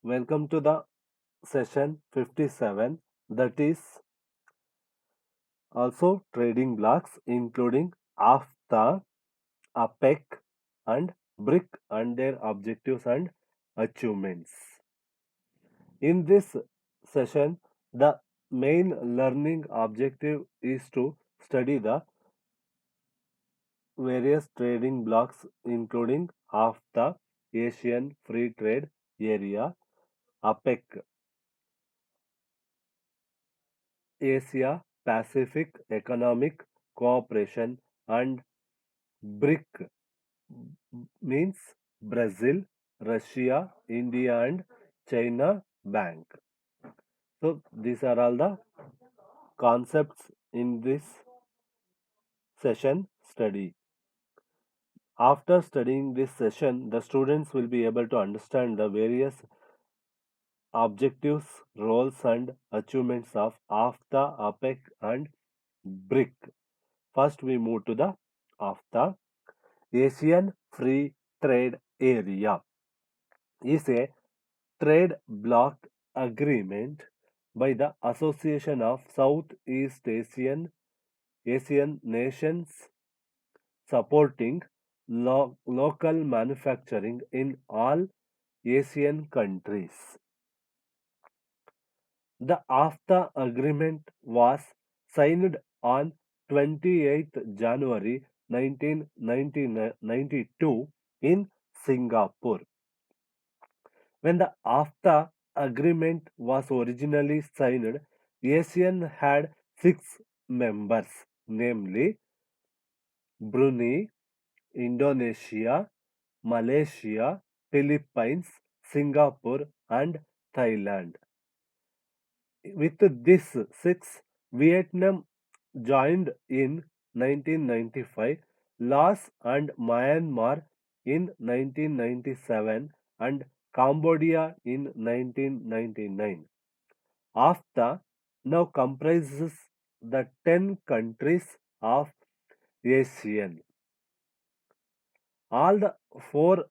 Welcome to the session 57, that is also trading blocks including AFTA, APEC and BRIC and their objectives and achievements. In this session, the main learning objective is to study the various trading blocks including AFTA, Asian Free Trade Area, APEC, Asia Pacific Economic Cooperation, and BRIC means Brazil, Russia, India, and China Bank. So these are all the concepts in this session study. After studying this session, the students will be able to understand the various objectives, roles, and achievements of AFTA, APEC, and BRIC. First, we move to the AFTA, Asian Free Trade Area, is a trade bloc agreement by the Association of Southeast Asian nations supporting local manufacturing in all Asian countries. The AFTA agreement was signed on 28th January 1992 in Singapore. When the AFTA agreement was originally signed, ASEAN had six members, namely Brunei, Indonesia, Malaysia, Philippines, Singapore, and Thailand. With these six, Vietnam joined in 1995, Laos and Myanmar in 1997, and Cambodia in 1999. AFTA now comprises the 10 countries of ASEAN. All the four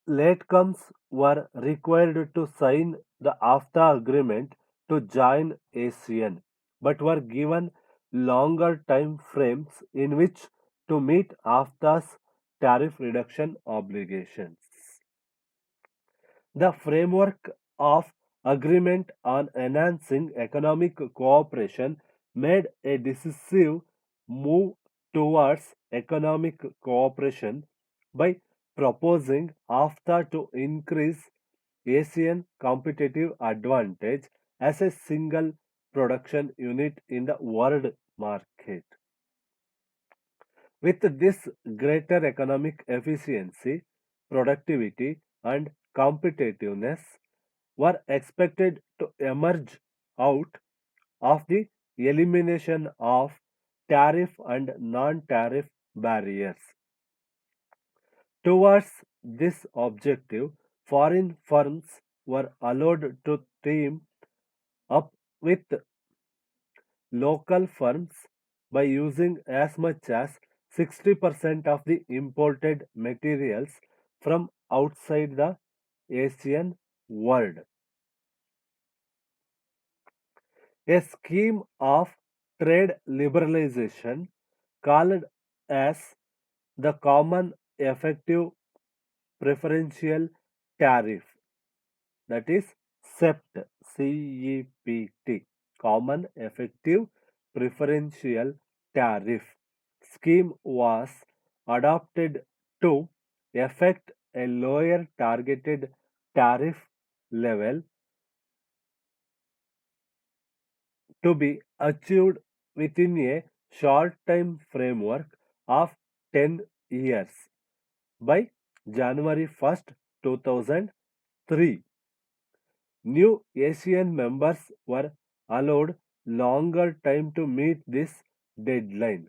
latecomers were required to sign the AFTA agreement to join ASEAN, but were given longer time frames in which to meet AFTA's tariff reduction obligations. The framework of Agreement on Enhancing Economic Cooperation made a decisive move towards economic cooperation by proposing AFTA to increase Asian competitive advantage as a single production unit in the world market. With this greater economic efficiency, productivity, and competitiveness were expected to emerge out of the elimination of tariff and non tariff barriers. Towards this objective, foreign firms were allowed to team up with local firms by using as much as 60% of the imported materials from outside the Asian world. A scheme of trade liberalization called as the Common Effective Preferential Tariff, that is CEPT, CEPT, Common Effective Preferential Tariff scheme was adopted to effect a lower targeted tariff level to be achieved within a short time framework of 10 years by January 1st, 2003. New Asian members were allowed longer time to meet this deadline.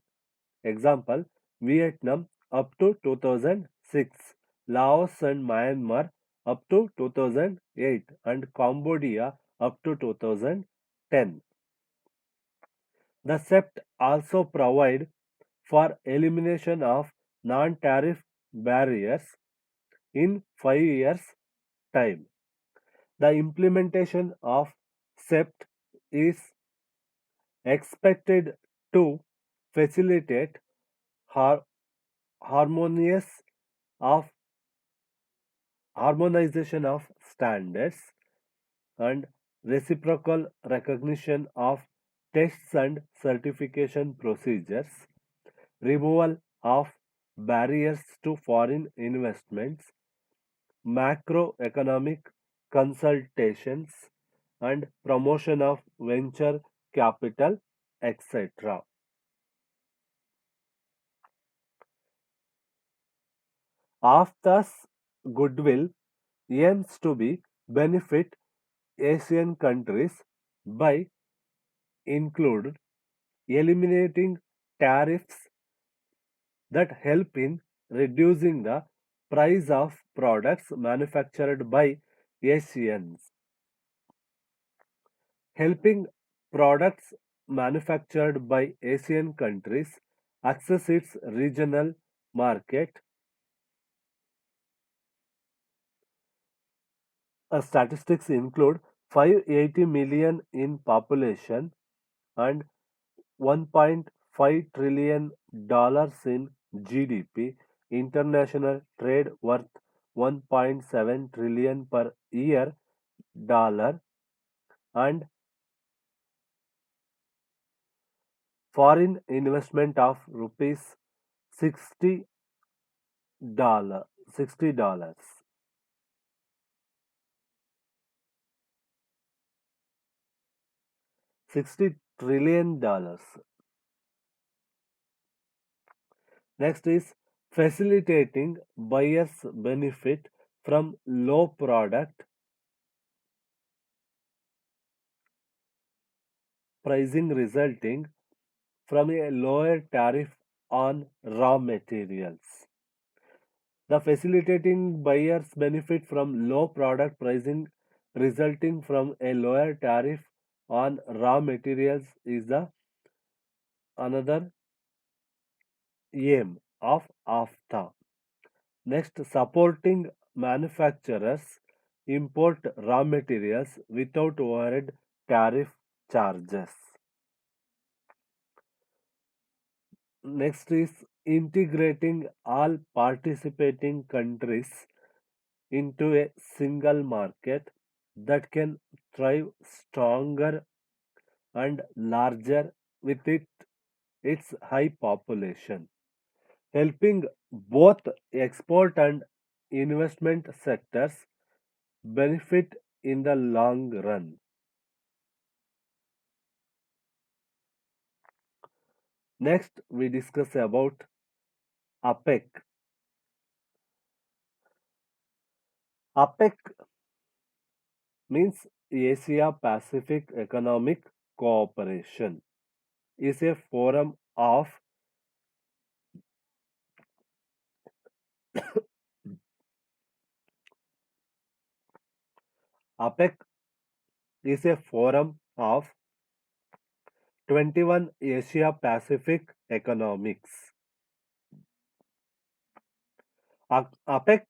Example, Vietnam up to 2006, Laos and Myanmar up to 2008, and Cambodia up to 2010. The CEPT also provide for elimination of non-tariff barriers in 5 years' time. The implementation of SEPT is expected to facilitate har- harmonious of harmonization of standards and reciprocal recognition of tests and certification procedures, removal of barriers to foreign investments, macroeconomic consultations, and promotion of venture capital, etc. AFTA's goodwill aims to be benefit Asian countries by include eliminating tariffs that help in reducing the price of products manufactured by Asians, helping products manufactured by Asian countries access its regional market. Statistics include 580 million in population and $1.5 trillion in GDP, international trade worth 1.7 trillion per year dollar, and foreign investment of rupees 60 dollars. 60 trillion dollars. Next is facilitating buyers benefit from low product pricing resulting from a lower tariff on raw materials. The facilitating buyers benefit from low product pricing resulting from a lower tariff on raw materials is the another aim of AFTA. Next, supporting manufacturers import raw materials without overhead tariff charges. Next is integrating all participating countries into a single market that can thrive stronger and larger with its high population, helping both export and investment sectors benefit in the long run. Next, we discuss about APEC. APEC means Asia Pacific Economic Cooperation is a forum of APEC is a forum of 21 Asia Pacific economics. APEC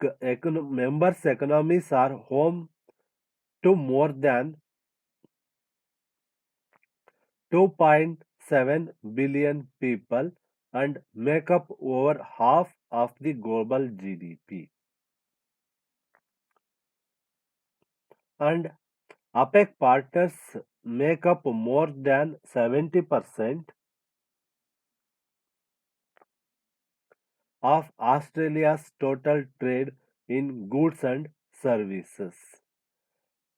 members' economies are home to more than 2.7 billion people and make up over half of the global GDP. And APEC partners make up more than 70% of Australia's total trade in goods and services.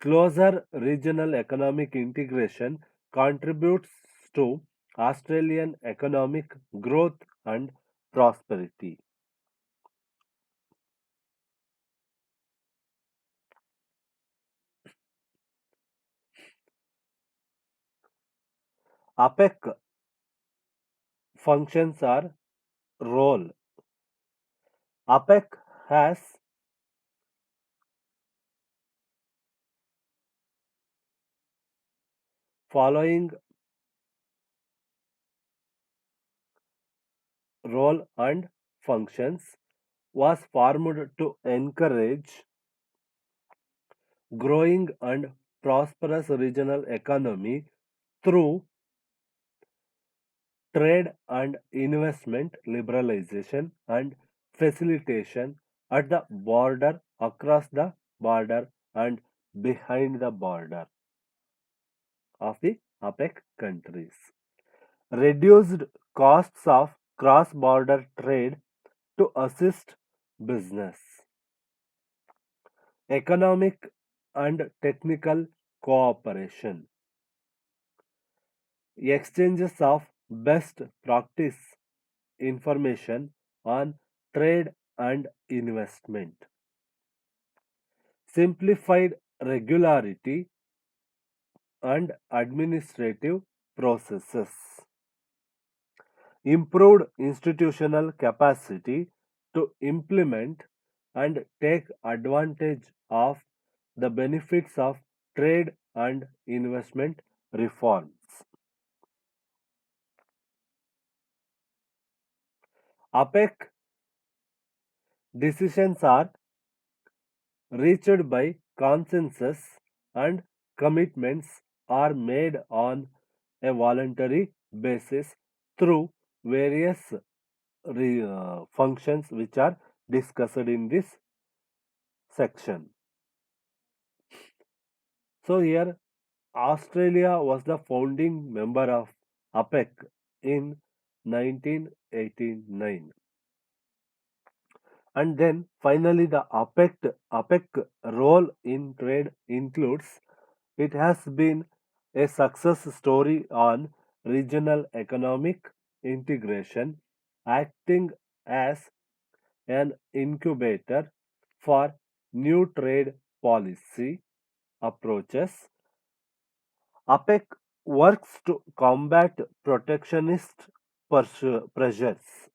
Closer regional economic integration contributes to Australian economic growth and prosperity. APEC functions are role. APEC has following role and functions. was formed to encourage growing and prosperous regional economy through trade and investment liberalization and facilitation at the border, across the border, and behind the border of the APEC countries. Reduced costs of cross border trade to assist business, economic and technical cooperation, exchanges of best practice information on trade and investment, simplified regularity and administrative processes, improved institutional capacity to implement and take advantage of the benefits of trade and investment reforms. APEC decisions are reached by consensus and commitments are made on a voluntary basis through various functions which are discussed in this section. So here Australia was the founding member of APEC in 1989. And then finally the APEC role in trade includes it has been a success story on regional economic integration, acting as an incubator for new trade policy approaches. APEC works to combat protectionist pressures.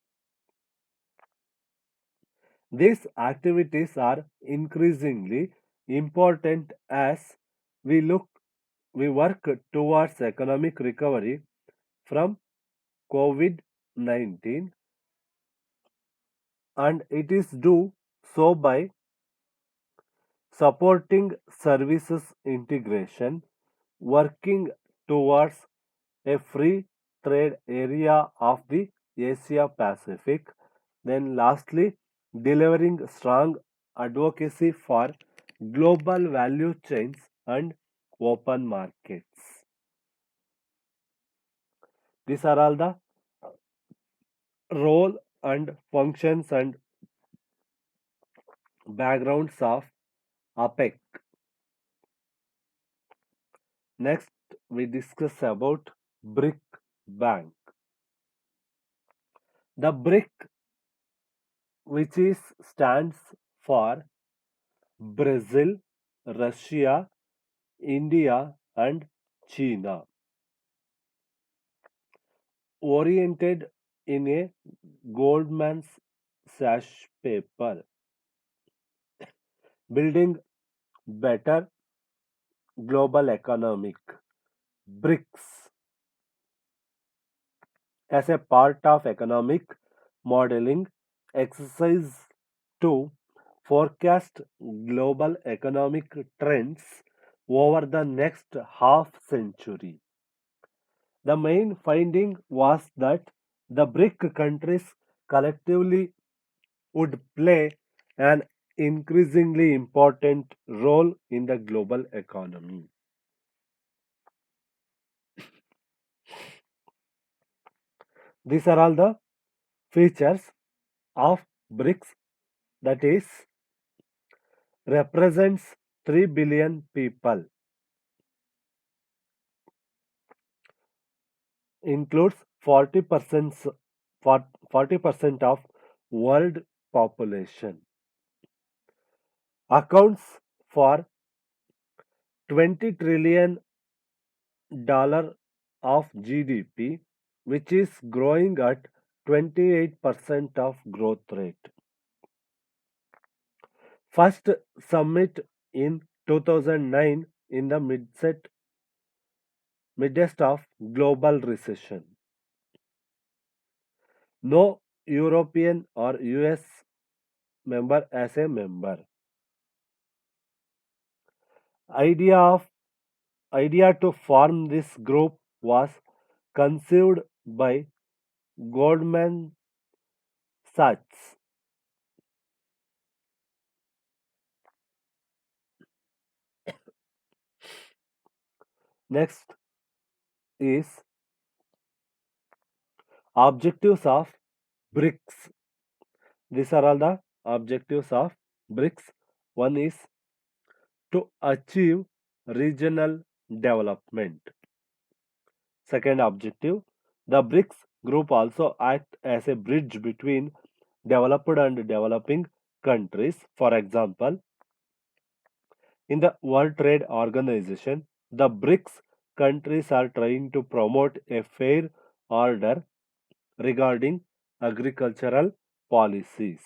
These activities are increasingly important as we look we work towards economic recovery from COVID-19, and it is do so by supporting services integration, working towards a free trade area of the Asia Pacific, then lastly delivering strong advocacy for global value chains and open markets. These are all the role and functions and backgrounds of APEC. Next, we discuss about BRIC Bank. The BRIC, which is stands for Brazil, Russia, India, and China, oriented in a Goldman Sachs paper, building better global economic. BRICS as a part of economic modeling exercise to forecast global economic trends over the next half century. The main finding was that the BRIC countries collectively would play an increasingly important role in the global economy. These are all the features of BRICS, that is represents 3 billion people, includes 40% 40% of world population, accounts for 20 trillion dollar of GDP, which is growing at 28% of growth rate. First summit in 2009 in the midst of global recession. No European or US member as a member. Idea of idea to form this group was conceived by Goldman Sachs. Next is objectives of BRICS. These are all the objectives of BRICS. One is to achieve regional development. Second objective, the BRICS group also act as a bridge between developed and developing countries. For example, in the World Trade Organization, the BRICS countries are trying to promote a fair order regarding agricultural policies.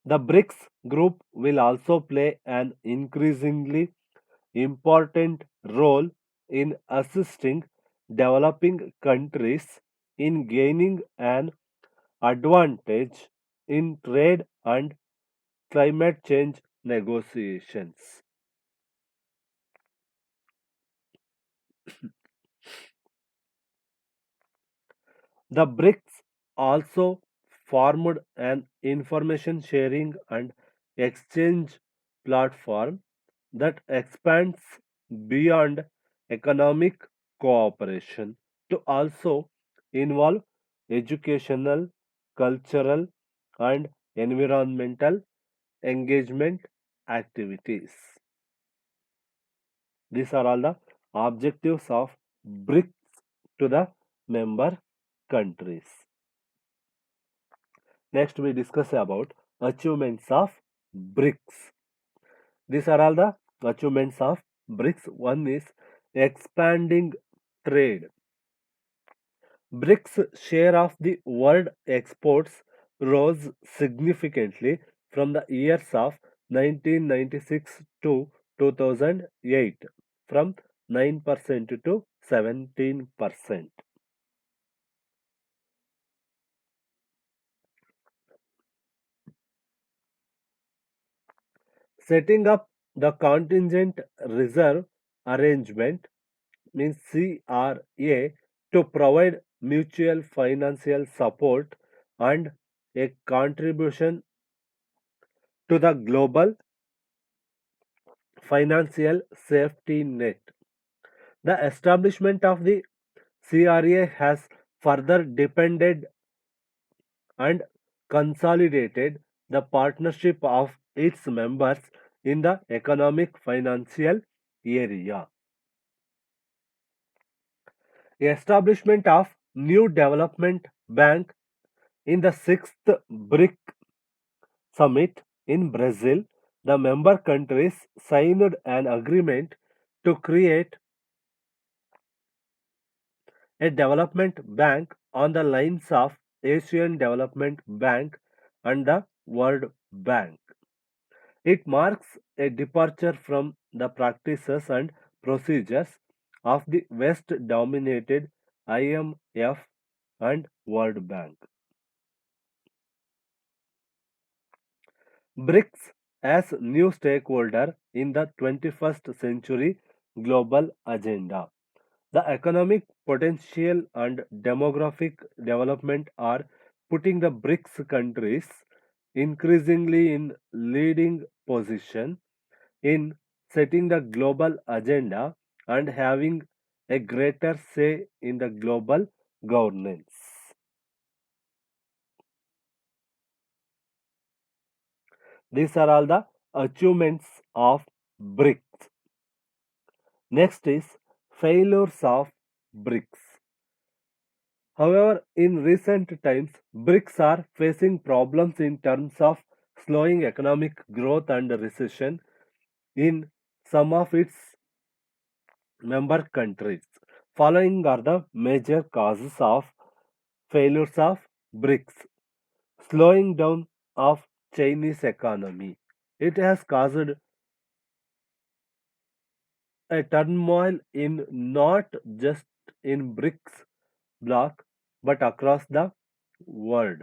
The BRICS group will also play an increasingly important role in assisting developing countries in gaining an advantage in trade and climate change negotiations. The BRICS also formed an information sharing and exchange platform that expands beyond economic cooperation to also involve educational, cultural, and environmental engagement activities. These are all the objectives of BRICS to the member countries. Next, we discuss about achievements of BRICS. These are all the achievements of BRICS. One is expanding trade. BRICS share of the world exports rose significantly from the years of 1996 to 2008 from 9% to 17%. Setting up the contingent reserve arrangement means CRA to provide mutual financial support and a contribution to the global financial safety net. The establishment of the CRA has further depended and consolidated the partnership of its members in the economic financial area. Establishment of new development bank in the sixth BRIC summit in Brazil, the member countries signed an agreement to create a development bank on the lines of Asian Development Bank and the World Bank. It marks a departure from the practices and procedures of the West dominated IMF and World Bank. BRICS as new stakeholder in the 21st century global agenda. The economic potential and demographic development are putting the BRICS countries increasingly in leading position in setting the global agenda and having a greater say in the global governance. These are all the achievements of BRICS. Next is failures of BRICS. However, in recent times, BRICS are facing problems in terms of slowing economic growth and recession in some of its member countries. Following are the major causes of failures of BRICS. Slowing down of Chinese economy. It has caused a turmoil in not just in BRICS bloc but across the world.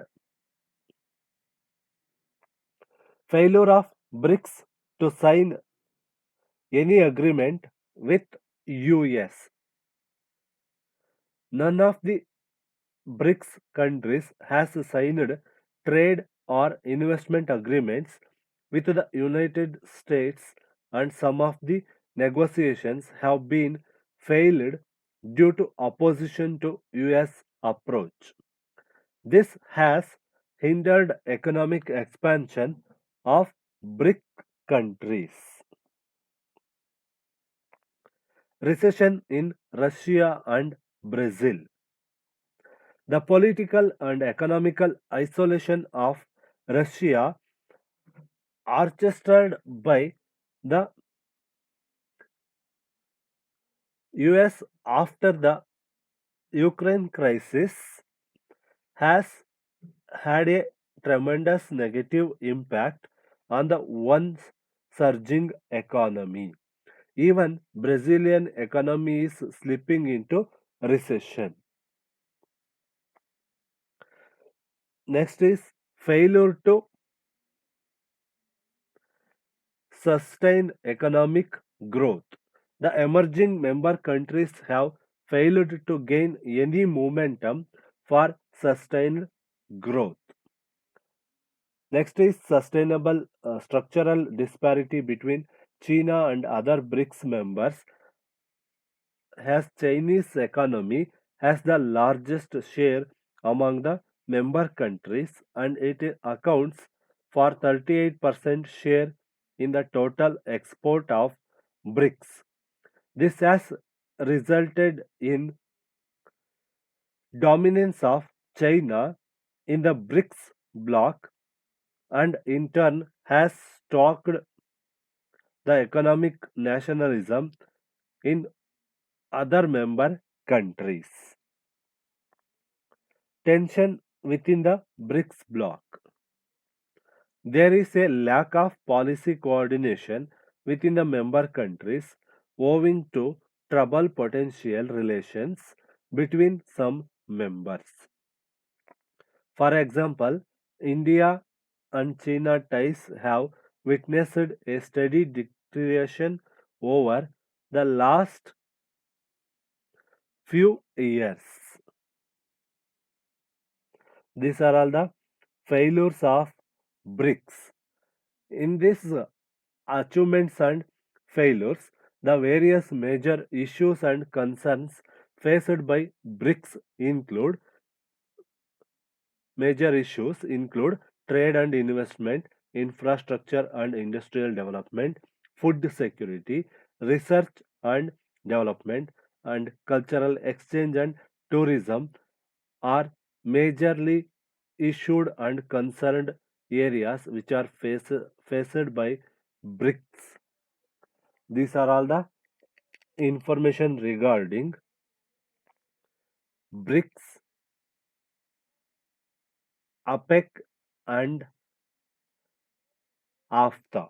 Failure of BRICS to sign any agreement with US. None of the BRICS countries has signed trade or investment agreements with the United States, and some of the negotiations have been failed due to opposition to US approach. This has hindered economic expansion of BRIC countries. Recession in Russia and Brazil. The political and economical isolation of Russia, orchestrated by the US after the Ukraine crisis, has had a tremendous negative impact on the once surging economy. Even Brazilian economy is slipping into recession. Next is failure to sustain economic growth. The emerging member countries have failed to gain any momentum for sustained growth. Next is sustainable structural disparity between China and other BRICS members, as Chinese economy has the largest share among the member countries, and it accounts for 38% share in the total export of BRICS. This has resulted in dominance of China in the BRICS bloc, and in turn has stoked the economic nationalism in other member countries. Tension within the BRICS bloc. There is a lack of policy coordination within the member countries owing to trouble potential relations between some members. For example, India and China ties have witnessed a steady deterioration over the last few years. These are all the failures of BRICS. In these achievements and failures, the various major issues and concerns faced by BRICS include Major issues include trade and investment, infrastructure and industrial development, food security, research and development, and cultural exchange and tourism are majorly issued and concerned areas which are faced by BRICS. These are all the information regarding BRICS, APEC, and AFTA.